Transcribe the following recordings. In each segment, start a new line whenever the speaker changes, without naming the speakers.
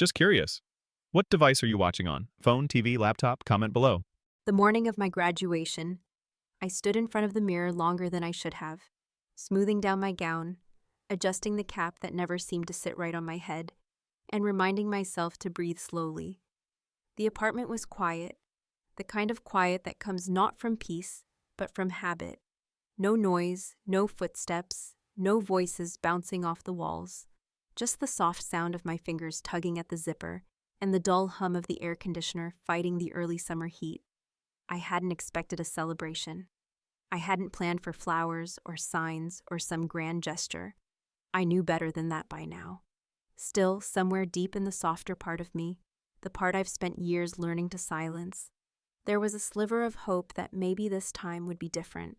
Just curious. What device are you watching on? Phone, TV, laptop? Comment below.
The morning of my graduation, I stood in front of the mirror longer than I should have, smoothing down my gown, adjusting the cap that never seemed to sit right on my head, and reminding myself to breathe slowly. The apartment was quiet, the kind of quiet that comes not from peace, but from habit. No noise, no footsteps, no voices bouncing off the walls, just the soft sound of my fingers tugging at the zipper and the dull hum of the air conditioner fighting the early summer heat. I hadn't expected a celebration. I hadn't planned for flowers or signs or some grand gesture. I knew better than that by now. Still, somewhere deep in the softer part of me, the part I've spent years learning to silence, there was a sliver of hope that maybe this time would be different.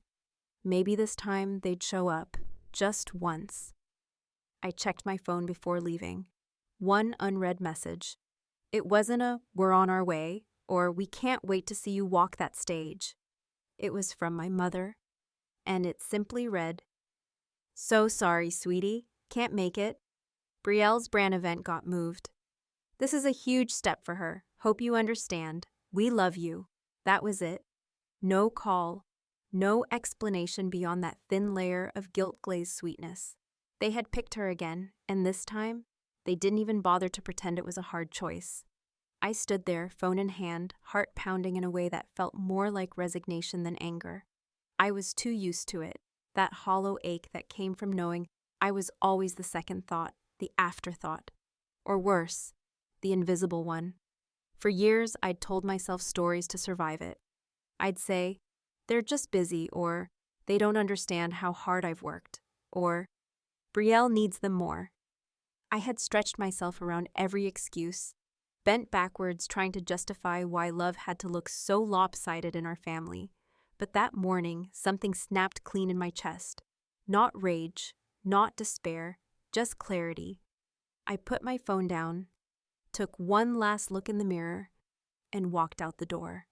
Maybe this time they'd show up, just once. I checked my phone before leaving. One unread message. It wasn't a "we're on our way" or "we can't wait to see you walk that stage." It was from my mother, and it simply read, "So sorry, sweetie, can't make it. Brielle's brand event got moved. This is a huge step for her. Hope you understand. We love you." That was it. No call, no explanation beyond that thin layer of guilt-glazed sweetness. They had picked her again, and this time, they didn't even bother to pretend it was a hard choice. I stood there, phone in hand, heart pounding in a way that felt more like resignation than anger. I was too used to it, that hollow ache that came from knowing I was always the second thought, the afterthought. Or worse, the invisible one. For years, I'd told myself stories to survive it. I'd say, "They're just busy," or "They don't understand how hard I've worked," or "Brielle needs them more." I had stretched myself around every excuse, bent backwards trying to justify why love had to look so lopsided in our family. But that morning, something snapped clean in my chest. Not rage, not despair, just clarity. I put my phone down, took one last look in the mirror, and walked out the door.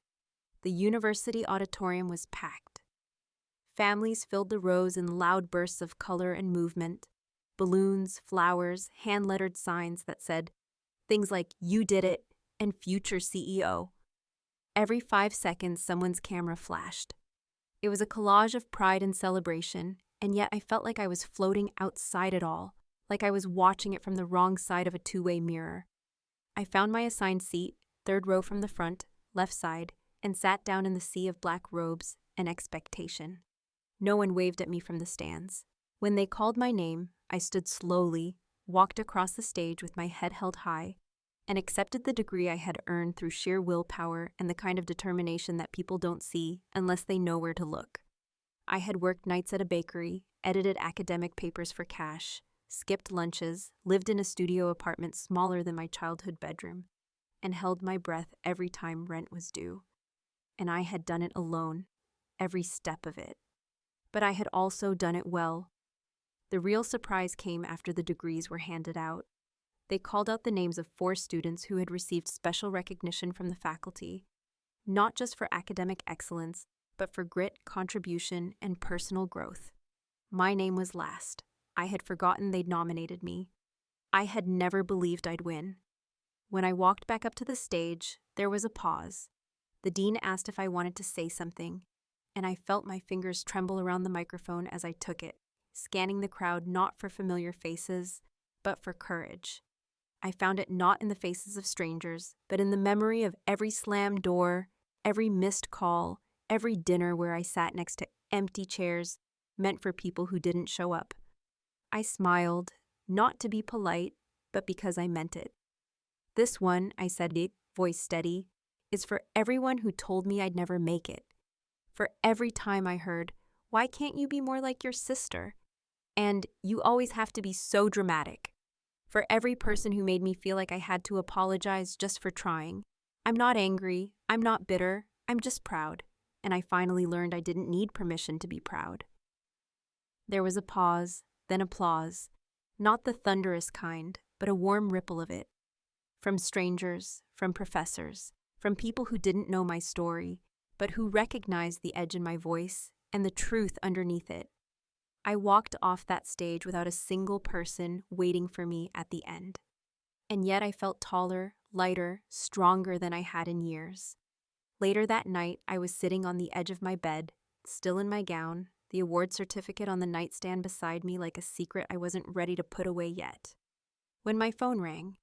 The university auditorium was packed. Families filled the rows in loud bursts of color and movement. Balloons, flowers, hand-lettered signs that said things like "You did it" and "Future CEO." Every 5 seconds, someone's camera flashed. It was a collage of pride and celebration, and yet I felt like I was floating outside it all, like I was watching it from the wrong side of a two-way mirror. I found my assigned seat, third row from the front, left side, and sat down in the sea of black robes and expectation. No one waved at me from the stands. When they called my name, I stood slowly, walked across the stage with my head held high, and accepted the degree I had earned through sheer willpower and the kind of determination that people don't see unless they know where to look. I had worked nights at a bakery, edited academic papers for cash, skipped lunches, lived in a studio apartment smaller than my childhood bedroom, and held my breath every time rent was due. And I had done it alone, every step of it. But I had also done it well. The real surprise came after the degrees were handed out. They called out the names of 4 students who had received special recognition from the faculty, not just for academic excellence, but for grit, contribution, and personal growth. My name was last. I had forgotten they'd nominated me. I had never believed I'd win. When I walked back up to the stage, there was a pause. The dean asked if I wanted to say something, and I felt my fingers tremble around the microphone as I took it, scanning the crowd not for familiar faces, but for courage. I found it not in the faces of strangers, but in the memory of every slammed door, every missed call, every dinner where I sat next to empty chairs meant for people who didn't show up. I smiled, not to be polite, but because I meant it. "This one," I said, voice steady, "is for everyone who told me I'd never make it. For every time I heard, 'Why can't you be more like your sister?' And 'You always have to be so dramatic.' For every person who made me feel like I had to apologize just for trying. I'm not angry, I'm not bitter, I'm just proud. And I finally learned I didn't need permission to be proud." There was a pause, then applause, not the thunderous kind, but a warm ripple of it. From strangers, from professors, from people who didn't know my story, but who recognized the edge in my voice and the truth underneath it. I walked off that stage without a single person waiting for me at the end. and yet I felt taller, lighter, stronger than I had in years. Later that night, I was sitting on the edge of my bed, still in my gown, the award certificate on the nightstand beside me like a secret I wasn't ready to put away yet. When my phone rang,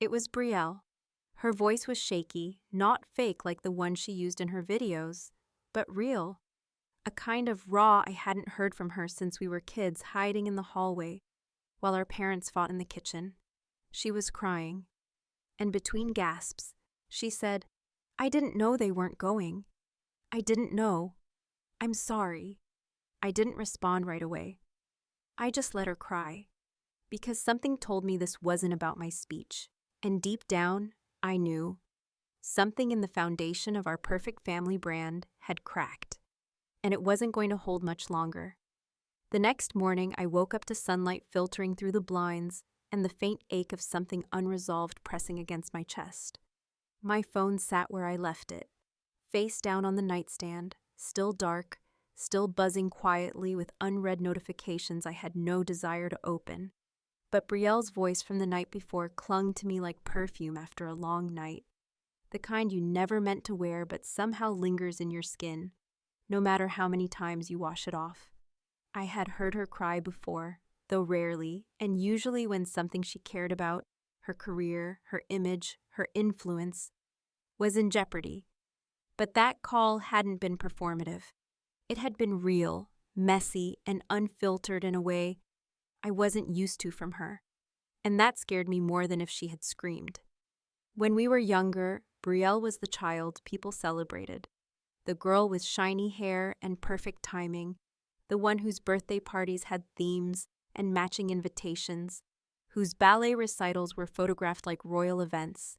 it was Brielle. Her voice was shaky, not fake like the one she used in her videos, but real. A kind of raw I hadn't heard from her since we were kids hiding in the hallway while our parents fought in the kitchen. She was crying, and between gasps, she said, "I didn't know they weren't going. I didn't know. I'm sorry." I didn't respond right away. I just let her cry, because something told me this wasn't about my speech. And deep down, I knew. Something in the foundation of our perfect family brand had cracked, and it wasn't going to hold much longer. The next morning, I woke up to sunlight filtering through the blinds and the faint ache of something unresolved pressing against my chest. My phone sat where I left it, face down on the nightstand, still dark, still buzzing quietly with unread notifications I had no desire to open. But Brielle's voice from the night before clung to me like perfume after a long night. The kind you never meant to wear but somehow lingers in your skin, no matter how many times you wash it off. I had heard her cry before, though rarely, and usually when something she cared about, her career, her image, her influence, was in jeopardy. But that call hadn't been performative. It had been real, messy, and unfiltered in a way I wasn't used to from her, and that scared me more than if she had screamed. When we were younger, Brielle was the child people celebrated, the girl with shiny hair and perfect timing, the one whose birthday parties had themes and matching invitations, whose ballet recitals were photographed like royal events.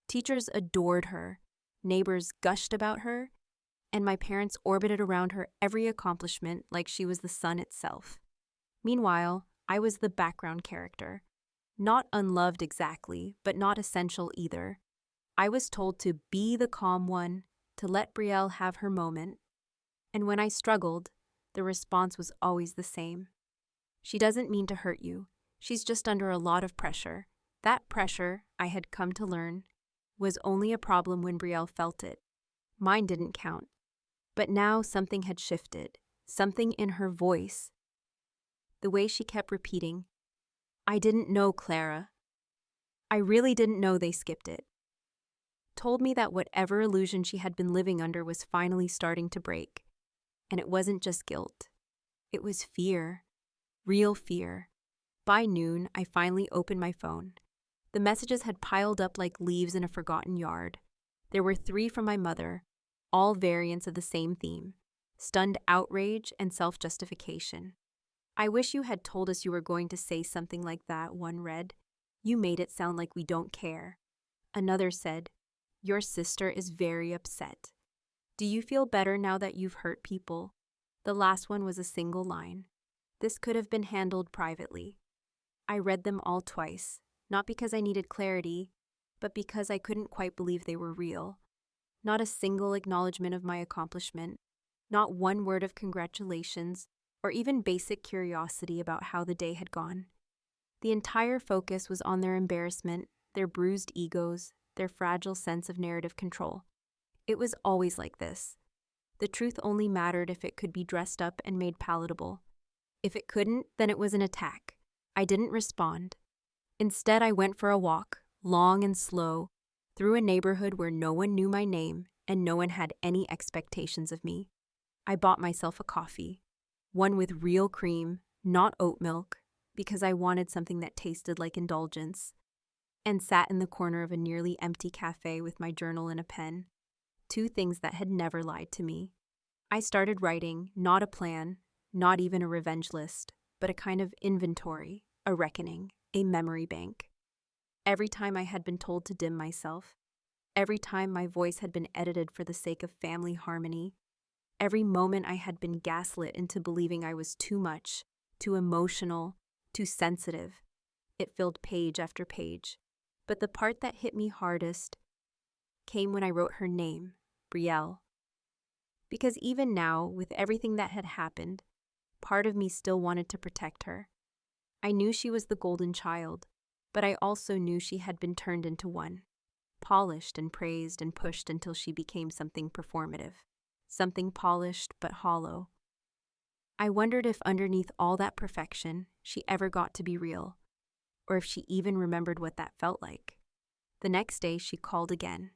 Teachers adored her, neighbors gushed about her, and my parents orbited around her every accomplishment like she was the sun itself. Meanwhile, I was the background character. Not unloved exactly, but not essential either. I was told to be the calm one, to let Brielle have her moment. And when I struggled, the response was always the same. "She doesn't mean to hurt you. She's just under a lot of pressure." That pressure, I had come to learn, was only a problem when Brielle felt it. Mine didn't count. But now something had shifted, something in her voice. The way she kept repeating, "I didn't know, Clara. I really didn't know they skipped it," told me that whatever illusion she had been living under was finally starting to break. And it wasn't just guilt. It was fear. Real fear. By noon, I finally opened my phone. The messages had piled up like leaves in a forgotten yard. There were 3 from my mother, all variants of the same theme: stunned outrage and self-justification. "I wish you had told us you were going to say something like that," one read. "You made it sound like we don't care." Another said, "Your sister is very upset. Do you feel better now that you've hurt people?" The last one was a single line. This could have been handled privately. I read them all twice, not because I needed clarity, but because I couldn't quite believe they were real. Not a single acknowledgement of my accomplishment, not one word of congratulations, or even basic curiosity about how the day had gone. The entire focus was on their embarrassment, their bruised egos, their fragile sense of narrative control. It was always like this. The truth only mattered if it could be dressed up and made palatable. If it couldn't, then it was an attack. I didn't respond. Instead, I went for a walk, long and slow, through a neighborhood where no one knew my name and no one had any expectations of me. I bought myself a coffee, one with real cream, not oat milk, because I wanted something that tasted like indulgence, and sat in the corner of a nearly empty cafe with my journal and a pen, 2 things that had never lied to me. I started writing, not a plan, not even a revenge list, but a kind of inventory, a reckoning, a memory bank. Every time I had been told to dim myself, every time my voice had been edited for the sake of family harmony, every moment I had been gaslit into believing I was too much, too emotional, too sensitive, it filled page after page. But the part that hit me hardest came when I wrote her name, Brielle. Because even now, with everything that had happened, part of me still wanted to protect her. I knew she was the golden child, but I also knew she had been turned into one, polished and praised and pushed until she became something performative, something polished but hollow. I wondered if underneath all that perfection, she ever got to be real, or if she even remembered what that felt like. The next day, she called again.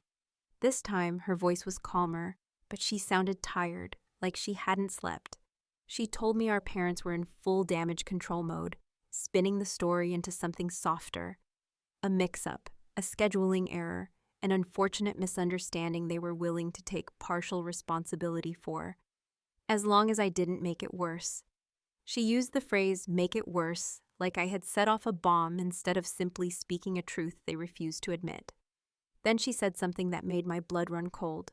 This time, her voice was calmer, but she sounded tired, like she hadn't slept. She told me our parents were in full damage control mode, spinning the story into something softer. A mix-up, a scheduling error, an unfortunate misunderstanding they were willing to take partial responsibility for, as long as I didn't make it worse. She used the phrase, "make it worse," like I had set off a bomb instead of simply speaking a truth they refused to admit. Then she said something that made my blood run cold.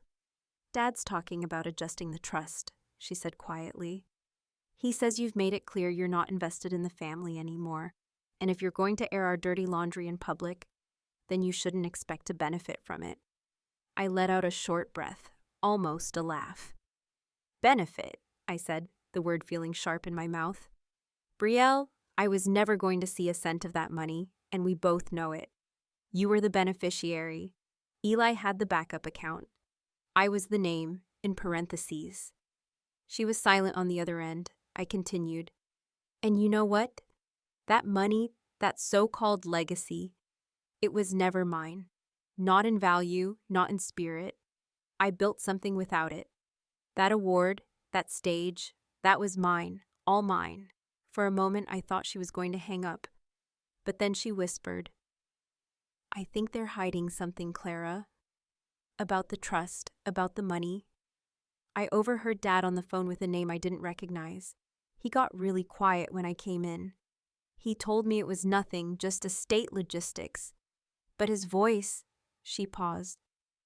"Dad's talking about adjusting the trust," she said quietly. "He says you've made it clear you're not invested in the family anymore, and if you're going to air our dirty laundry in public, then you shouldn't expect to benefit from it." I let out a short breath, almost a laugh. "Benefit," I said, the word feeling sharp in my mouth. "Brielle, I was never going to see a cent of that money, and we both know it. You were the beneficiary. Eli had the backup account. I was the name, in parentheses." She was silent on the other end. I continued. "And you know what? That money, that so-called legacy, it was never mine. Not in value, not in spirit. I built something without it. That award, that stage, that was mine, all mine." For a moment, I thought she was going to hang up. But then she whispered, "I think they're hiding something, Clara. About the trust, about the money." I overheard Dad on the phone with a name I didn't recognize. He got really quiet when I came in. He told me it was nothing, just estate logistics. But his voice, she paused.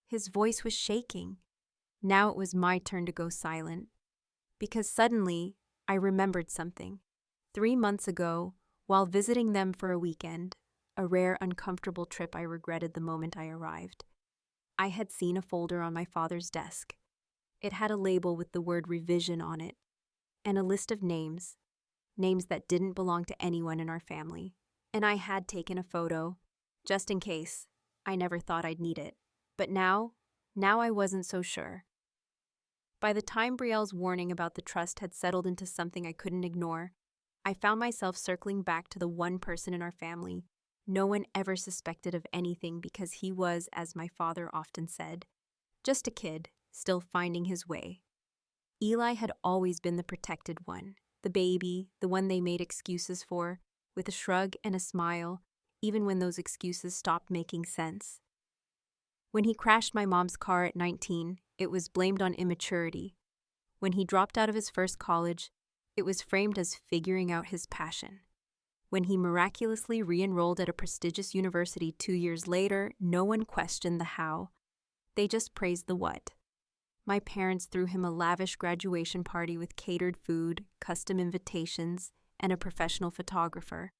His voice was shaking. Now it was my turn to go silent. Because suddenly, I remembered something. 3 months ago, while visiting them for a weekend, a rare uncomfortable trip I regretted the moment I arrived, I had seen a folder on my father's desk. It had a label with the word revision on it, and a list of names that didn't belong to anyone in our family. And I had taken a photo, just in case. I never thought I'd need it. But now I wasn't so sure. By the time Brielle's warning about the trust had settled into something I couldn't ignore, I found myself circling back to the one person in our family no one ever suspected of anything because he was, as my father often said, just a kid, still finding his way. Eli had always been the protected one, the baby, the one they made excuses for, with a shrug and a smile, even when those excuses stopped making sense. When he crashed my mom's car at 19, it was blamed on immaturity. When he dropped out of his first college, it was framed as figuring out his passion. When he miraculously re-enrolled at a prestigious university 2 years later, no one questioned the how. They just praised the what. My parents threw him a lavish graduation party with catered food, custom invitations, and a professional photographer.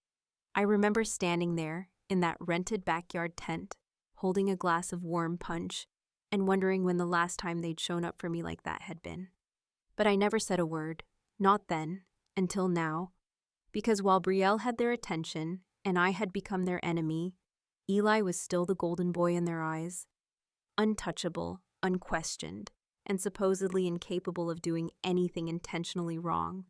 I remember standing there, in that rented backyard tent, holding a glass of warm punch, and wondering when the last time they'd shown up for me like that had been. But I never said a word. Not then, until now, because while Brielle had their attention and I had become their enemy, Eli was still the golden boy in their eyes, untouchable, unquestioned, and supposedly incapable of doing anything intentionally wrong.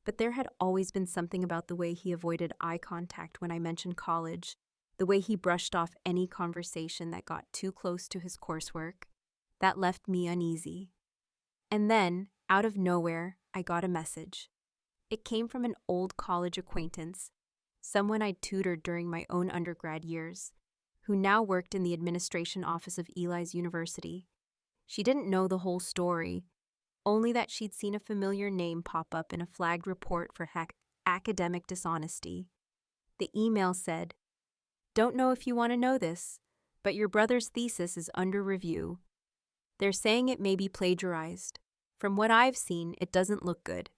But there had always been something about the way he avoided eye contact when I mentioned college, the way he brushed off any conversation that got too close to his coursework, that left me uneasy. And then, out of nowhere, I got a message. It came from an old college acquaintance, someone I'd tutored during my own undergrad years, who now worked in the administration office of Eli's university. She didn't know the whole story, only that she'd seen a familiar name pop up in a flagged report for academic dishonesty. The email said, "Don't know if you want to know this, but your brother's thesis is under review. They're saying it may be plagiarized. From what I've seen, it doesn't look good."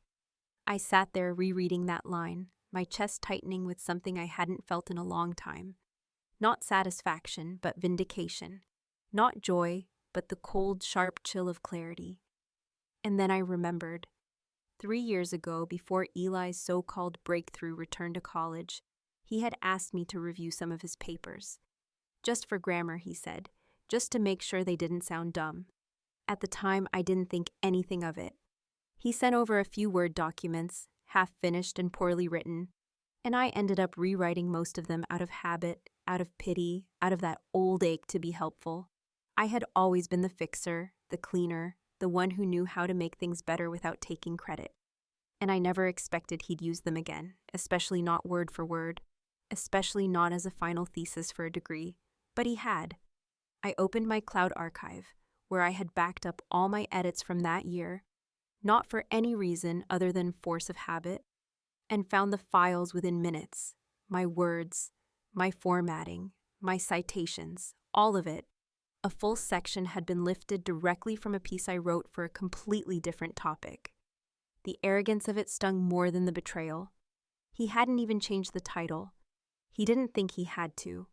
I sat there rereading that line, my chest tightening with something I hadn't felt in a long time. Not satisfaction, but vindication. Not joy, but the cold, sharp chill of clarity. And then I remembered. 3 years ago, before Eli's so-called breakthrough return to college, He had asked me to review some of his papers. Just for grammar, he said, just to make sure they didn't sound dumb. At the time, I didn't think anything of it. He sent over a few Word documents, half-finished and poorly written, and I ended up rewriting most of them out of habit, out of pity, out of that old ache to be helpful. I had always been the fixer, the cleaner, the one who knew how to make things better without taking credit. And I never expected he'd use them again, especially not word for word, especially not as a final thesis for a degree. But he had. I opened my cloud archive, where I had backed up all my edits from that year, not for any reason other than force of habit, and found the files within minutes, my words, my formatting, my citations, all of it. A full section had been lifted directly from a piece I wrote for a completely different topic. The arrogance of it stung more than the betrayal. He hadn't even changed the title. He didn't think he had to.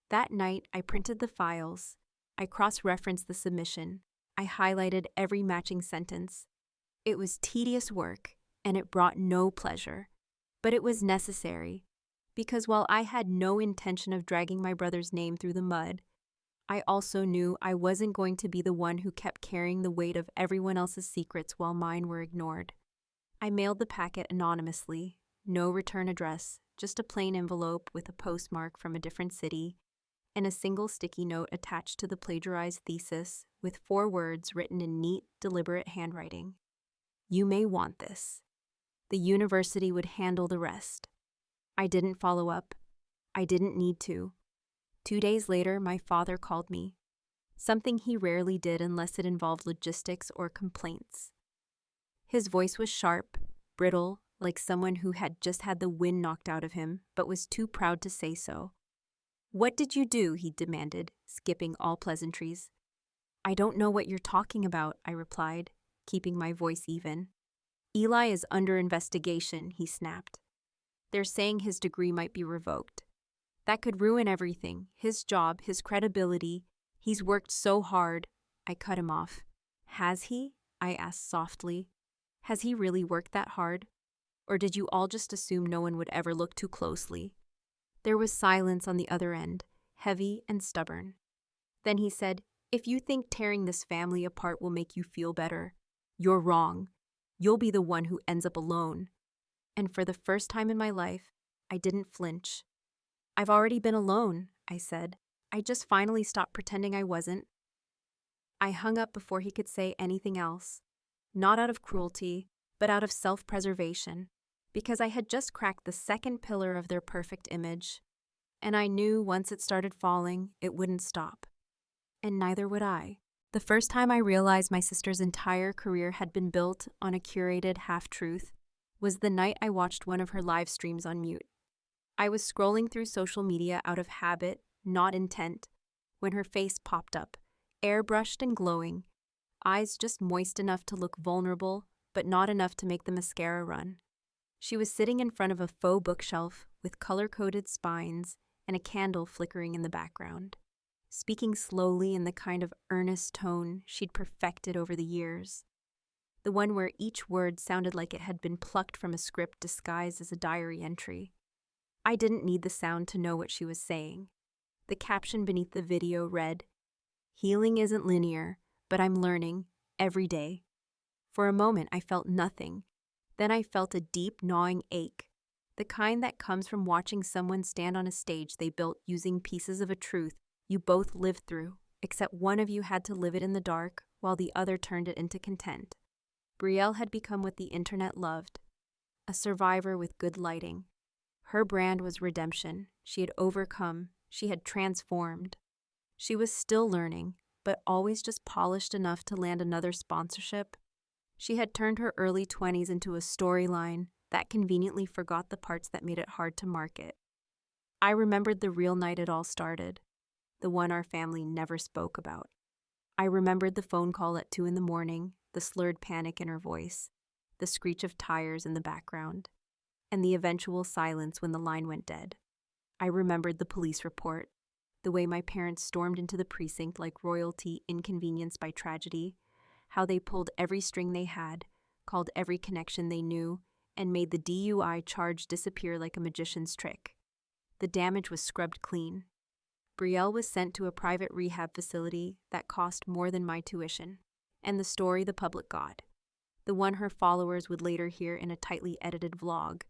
That night, I printed the files. I cross-referenced the submission. I highlighted every matching sentence. It was tedious work, and it brought no pleasure. But it was necessary, because while I had no intention of dragging my brother's name through the mud, I also knew I wasn't going to be the one who kept carrying the weight of everyone else's secrets while mine were ignored. I mailed the packet anonymously, no return address, just a plain envelope with a postmark from a different city, and a single sticky note attached to the plagiarized thesis with 4 words written in neat, deliberate handwriting. You may want this. The university would handle the rest. I didn't follow up. I didn't need to. 2 days later, my father called me. Something he rarely did unless it involved logistics or complaints. His voice was sharp, brittle, like someone who had just had the wind knocked out of him, but was too proud to say so. "What did you do?" he demanded, skipping all pleasantries. "I don't know what you're talking about," I replied, keeping my voice even. "Eli is under investigation," he snapped. "They're saying his degree might be revoked. That could ruin everything, his job, his credibility. He's worked so hard." I cut him off. "Has he?" I asked softly. "Has he really worked that hard? Or did you all just assume no one would ever look too closely?" There was silence on the other end, heavy and stubborn. Then he said, "If you think tearing this family apart will make you feel better, you're wrong. You'll be the one who ends up alone." And for the first time in my life, I didn't flinch. "I've already been alone," I said. "I just finally stopped pretending I wasn't." I hung up before he could say anything else, not out of cruelty, but out of self-preservation, because I had just cracked the second pillar of their perfect image, and I knew once it started falling, it wouldn't stop. And neither would I. The first time I realized my sister's entire career had been built on a curated half-truth was the night I watched one of her live streams on mute. I was scrolling through social media out of habit, not intent, when her face popped up, airbrushed and glowing, eyes just moist enough to look vulnerable, but not enough to make the mascara run. She was sitting in front of a faux bookshelf with color-coded spines and a candle flickering in the background, speaking slowly in the kind of earnest tone she'd perfected over the years, the one where each word sounded like it had been plucked from a script disguised as a diary entry. I didn't need the sound to know what she was saying. The caption beneath the video read, "Healing isn't linear, but I'm learning every day." For a moment, I felt nothing. Then I felt a deep, gnawing ache, the kind that comes from watching someone stand on a stage they built using pieces of a truth you both lived through, except one of you had to live it in the dark while the other turned it into content. Brielle had become what the internet loved, a survivor with good lighting. Her brand was redemption. She had overcome. She had transformed. She was still learning, but always just polished enough to land another sponsorship. She had turned her early 20s into a storyline that conveniently forgot the parts that made it hard to market. I remembered the real night it all started, the one our family never spoke about. I remembered the phone call at 2 a.m, the slurred panic in her voice, the screech of tires in the background, and the eventual silence when the line went dead. I remembered the police report, the way my parents stormed into the precinct like royalty inconvenienced by tragedy, how they pulled every string they had, called every connection they knew, and made the DUI charge disappear like a magician's trick. The damage was scrubbed clean. Brielle was sent to a private rehab facility that cost more than my tuition. And the story the public got, the one her followers would later hear in a tightly edited vlog,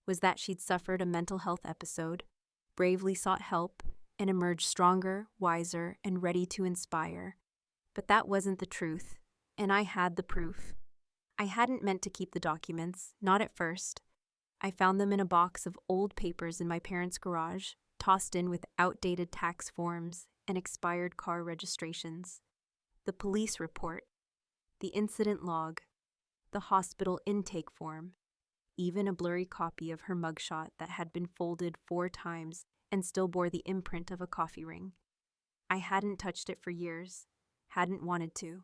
was that she'd suffered a mental health episode, bravely sought help, and emerged stronger, wiser, and ready to inspire. But that wasn't the truth, and I had the proof. I hadn't meant to keep the documents, not at first. I found them in a box of old papers in my parents' garage, tossed in with outdated tax forms and expired car registrations. The police report, the incident log, the hospital intake form, even a blurry copy of her mugshot that had been folded 4 times and still bore the imprint of a coffee ring. I hadn't touched it for years, hadn't wanted to.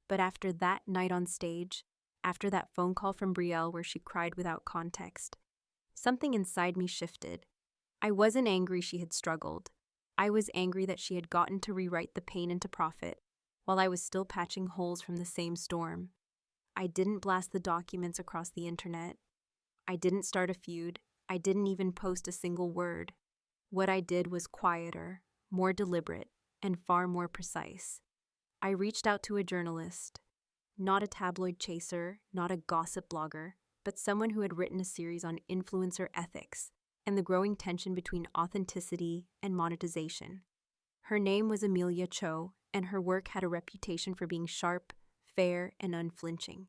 But after that night on stage, after that phone call from Brielle where she cried without context, something inside me shifted. I wasn't angry she had struggled. I was angry that she had gotten to rewrite the pain into profit, while I was still patching holes from the same storm. I didn't blast the documents across the internet. I didn't start a feud. I didn't even post a single word. What I did was quieter, more deliberate, and far more precise. I reached out to a journalist, not a tabloid chaser, not a gossip blogger, but someone who had written a series on influencer ethics and the growing tension between authenticity and monetization. Her name was Amelia Cho, and her work had a reputation for being sharp, fair, and unflinching.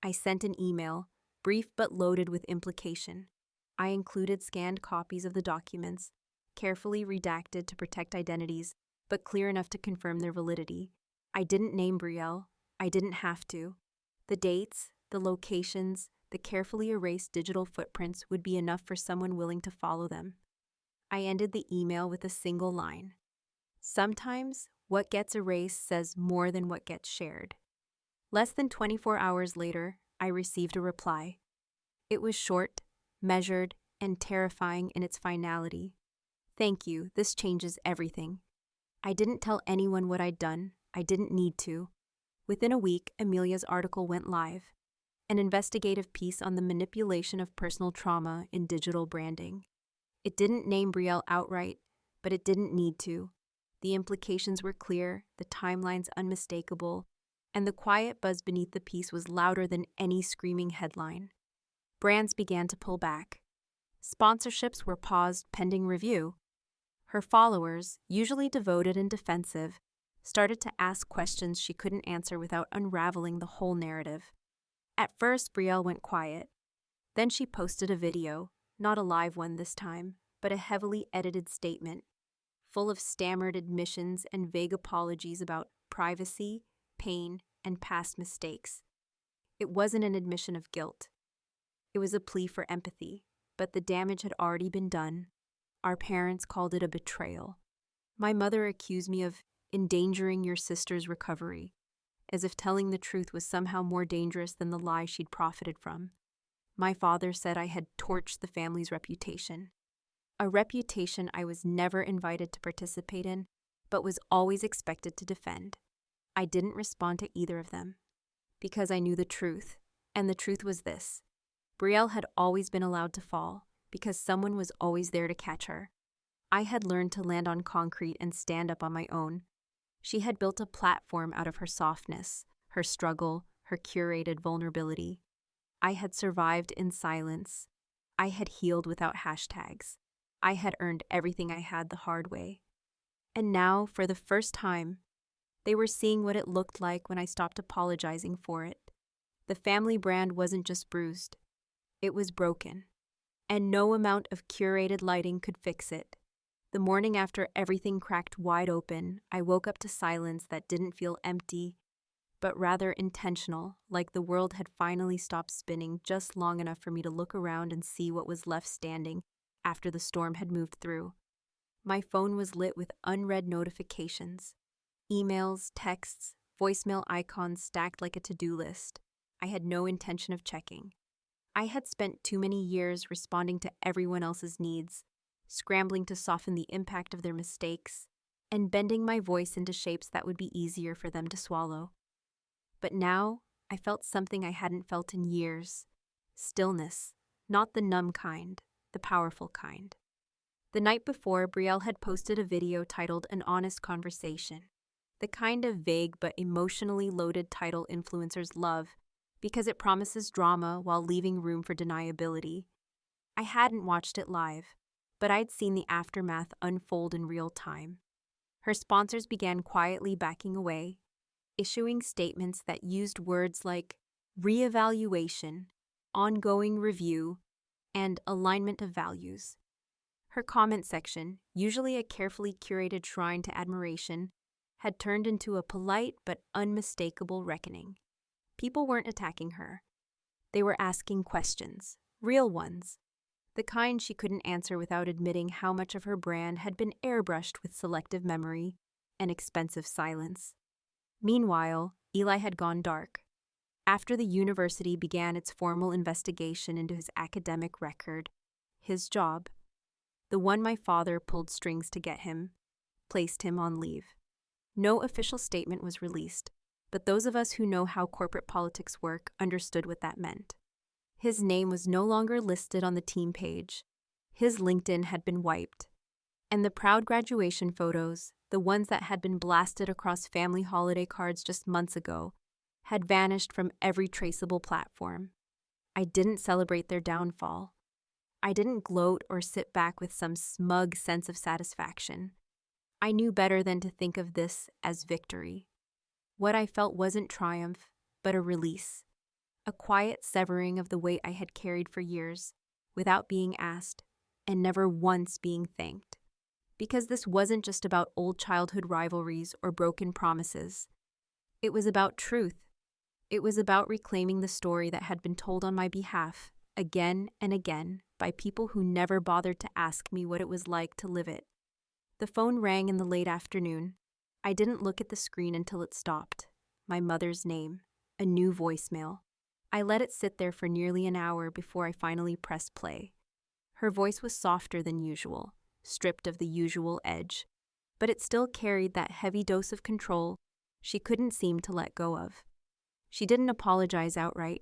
I sent an email, brief but loaded with implication. I included scanned copies of the documents, carefully redacted to protect identities, but clear enough to confirm their validity. I didn't name Brielle. I didn't have to. The dates, the locations, the carefully erased digital footprints would be enough for someone willing to follow them. I ended the email with a single line. Sometimes, what gets erased says more than what gets shared. Less than 24 hours later, I received a reply. It was short, measured, and terrifying in its finality. Thank you, this changes everything. I didn't tell anyone what I'd done. I didn't need to. Within a week, Amelia's article went live, an investigative piece on the manipulation of personal trauma in digital branding. It didn't name Brielle outright, but it didn't need to. The implications were clear, the timelines unmistakable, and the quiet buzz beneath the piece was louder than any screaming headline. Brands began to pull back. Sponsorships were paused pending review. Her followers, usually devoted and defensive, started to ask questions she couldn't answer without unraveling the whole narrative. At first, Brielle went quiet. Then she posted a video, not a live one this time, but a heavily edited statement, full of stammered admissions and vague apologies about privacy, pain, and past mistakes. It wasn't an admission of guilt. It was a plea for empathy, but the damage had already been done. Our parents called it a betrayal. My mother accused me of endangering your sister's recovery, as if telling the truth was somehow more dangerous than the lie she'd profited from. My father said I had torched the family's reputation, a reputation I was never invited to participate in, but was always expected to defend. I didn't respond to either of them, because I knew the truth, and the truth was this. Brielle had always been allowed to fall, because someone was always there to catch her. I had learned to land on concrete and stand up on my own. She had built a platform out of her softness, her struggle, her curated vulnerability. I had survived in silence. I had healed without hashtags. I had earned everything I had the hard way. And now, for the first time, they were seeing what it looked like when I stopped apologizing for it. The family brand wasn't just bruised. It was broken. And no amount of curated lighting could fix it. The morning after everything cracked wide open, I woke up to silence that didn't feel empty, but rather intentional, like the world had finally stopped spinning just long enough for me to look around and see what was left standing after the storm had moved through. My phone was lit with unread notifications, emails, texts, voicemail icons stacked like a to-do list. I had no intention of checking. I had spent too many years responding to everyone else's needs, scrambling to soften the impact of their mistakes, and bending my voice into shapes that would be easier for them to swallow. But now, I felt something I hadn't felt in years. Stillness, not the numb kind, the powerful kind. The night before, Brielle had posted a video titled An Honest Conversation, the kind of vague but emotionally loaded title influencers love because it promises drama while leaving room for deniability. I hadn't watched it live, but I'd seen the aftermath unfold in real time. Her sponsors began quietly backing away, issuing statements that used words like reevaluation, ongoing review, and alignment of values. Her comment section, usually a carefully curated shrine to admiration, had turned into a polite but unmistakable reckoning. People weren't attacking her. They were asking questions, real ones, the kind she couldn't answer without admitting how much of her brand had been airbrushed with selective memory and expensive silence. Meanwhile, Eli had gone dark. After the university began its formal investigation into his academic record, his job, the one my father pulled strings to get him, placed him on leave. No official statement was released, but those of us who know how corporate politics work understood what that meant. His name was no longer listed on the team page. His LinkedIn had been wiped. And the proud graduation photos, the ones that had been blasted across family holiday cards just months ago, had vanished from every traceable platform. I didn't celebrate their downfall. I didn't gloat or sit back with some smug sense of satisfaction. I knew better than to think of this as victory. What I felt wasn't triumph, but a release. A quiet severing of the weight I had carried for years, without being asked, and never once being thanked. Because this wasn't just about old childhood rivalries or broken promises. It was about truth. It was about reclaiming the story that had been told on my behalf, again and again, by people who never bothered to ask me what it was like to live it. The phone rang in the late afternoon. I didn't look at the screen until it stopped. My mother's name, a new voicemail. I let it sit there for nearly an hour before I finally pressed play. Her voice was softer than usual, stripped of the usual edge, but it still carried that heavy dose of control she couldn't seem to let go of. She didn't apologize outright.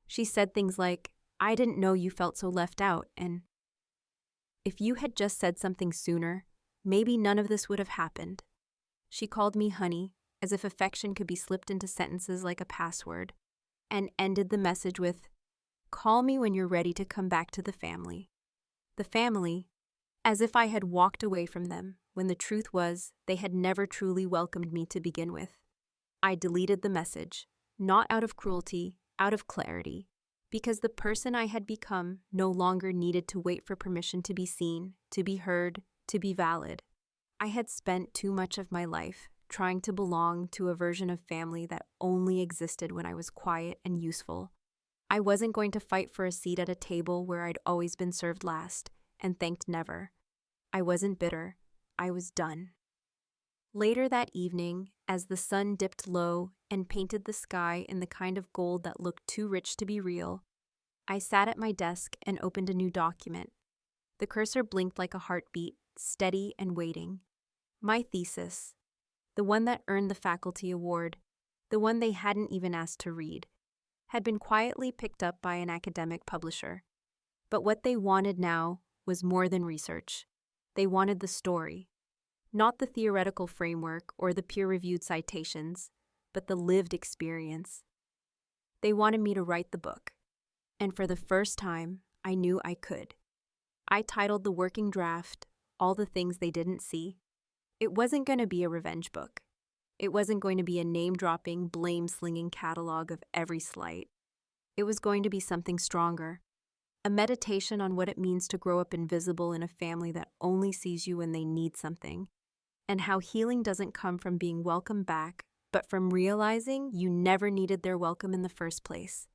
She said things like, "I didn't know you felt so left out," and "If you had just said something sooner, maybe none of this would have happened." She called me honey, as if affection could be slipped into sentences like a password, and ended the message with, "Call me when you're ready to come back to the family." The family, as if I had walked away from them, when the truth was they had never truly welcomed me to begin with. I deleted the message, not out of cruelty, out of clarity, because the person I had become no longer needed to wait for permission to be seen, to be heard, to be valid. I had spent too much of my life trying to belong to a version of family that only existed when I was quiet and useful. I wasn't going to fight for a seat at a table where I'd always been served last and thanked never. I wasn't bitter. I was done. Later that evening, as the sun dipped low and painted the sky in the kind of gold that looked too rich to be real, I sat at my desk and opened a new document. The cursor blinked like a heartbeat, steady and waiting. My thesis, the one that earned the faculty award, the one they hadn't even asked to read, had been quietly picked up by an academic publisher. But what they wanted now was more than research. They wanted the story. Not the theoretical framework or the peer-reviewed citations, but the lived experience. They wanted me to write the book. And for the first time, I knew I could. I titled the working draft, All the Things They Didn't See. It wasn't going to be a revenge book. It wasn't going to be a name-dropping, blame-slinging catalog of every slight. It was going to be something stronger. A meditation on what it means to grow up invisible in a family that only sees you when they need something, and how healing doesn't come from being welcomed back, but from realizing you never needed their welcome in the first place.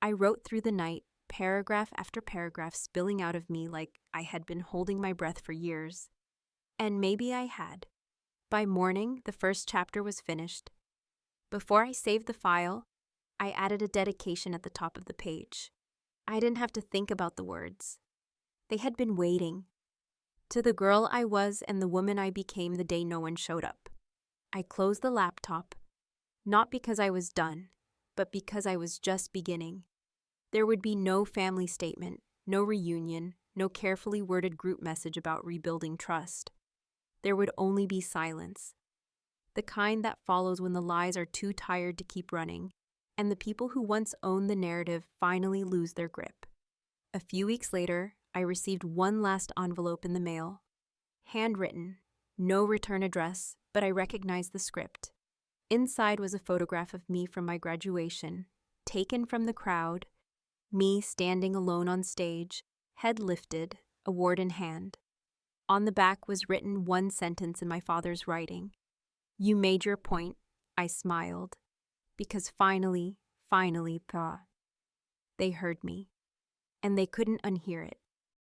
I wrote through the night, paragraph after paragraph spilling out of me like I had been holding my breath for years. And maybe I had. By morning, the first chapter was finished. Before I saved the file, I added a dedication at the top of the page. I didn't have to think about the words. They had been waiting. To the girl I was and the woman I became the day no one showed up. I closed the laptop, not because I was done, but because I was just beginning. There would be no family statement, no reunion, no carefully worded group message about rebuilding trust. There would only be silence, the kind that follows when the lies are too tired to keep running, and the people who once owned the narrative finally lose their grip. A few weeks later, I received one last envelope in the mail. Handwritten, no return address, but I recognized the script. Inside was a photograph of me from my graduation, taken from the crowd, me standing alone on stage, head lifted, award in hand. On the back was written one sentence in my father's writing. "You made your point," I smiled, because finally, Pa, they heard me, and they couldn't unhear it.